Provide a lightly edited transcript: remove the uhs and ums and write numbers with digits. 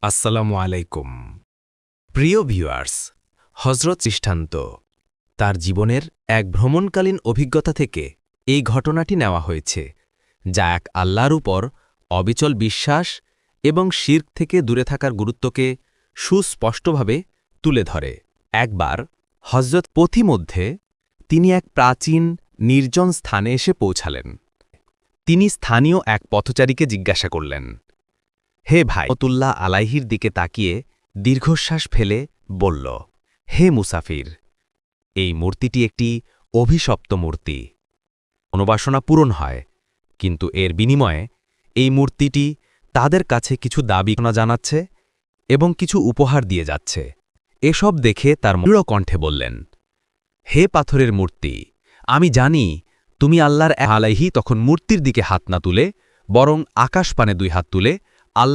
আসসালামু আলাইকুম। প্রিয় ভিউয়ার্স, হযরত দৃষ্টান্ত তার জীবনের এক ভ্রমণকালীন অভিজ্ঞতা থেকে এই ঘটনাটি নেওয়া হয়েছে, যা এক আল্লাহর উপর অবিচল বিশ্বাস এবং শিরক থেকে দূরে থাকার গুরুত্বকে সুস্পষ্টভাবে তুলে ধরে। একবার হযরত পথিমধ্যে তিনি এক প্রাচীন নির্জন স্থানে এসে পৌঁছালেন। তিনি স্থানীয় এক পথচারীকে জিজ্ঞাসা করলেন, হে ভাই, রহমতুল্লাহ আলাইহির দিকে তাকিয়ে দীর্ঘশ্বাস ফেলে বলল, হে মুসাফির, এই মূর্তিটি একটি অভিশপ্ত মূর্তি। মনোবাসনা পূরণ হয়, কিন্তু এর বিনিময়ে এই মূর্তিটি তাদের কাছে কিছু দাবি জানাচ্ছে এবং কিছু উপহার দিয়ে যাচ্ছে। এসব দেখে তার দৃঢ় কণ্ঠে বললেন, হে পাথরের মূর্তি, আমি জানি তুমি আল্লাহর আলাইহি। তখন মূর্তির দিকে হাত না তুলে বরং আকাশপানে দুই হাত তুলে আল্লাহ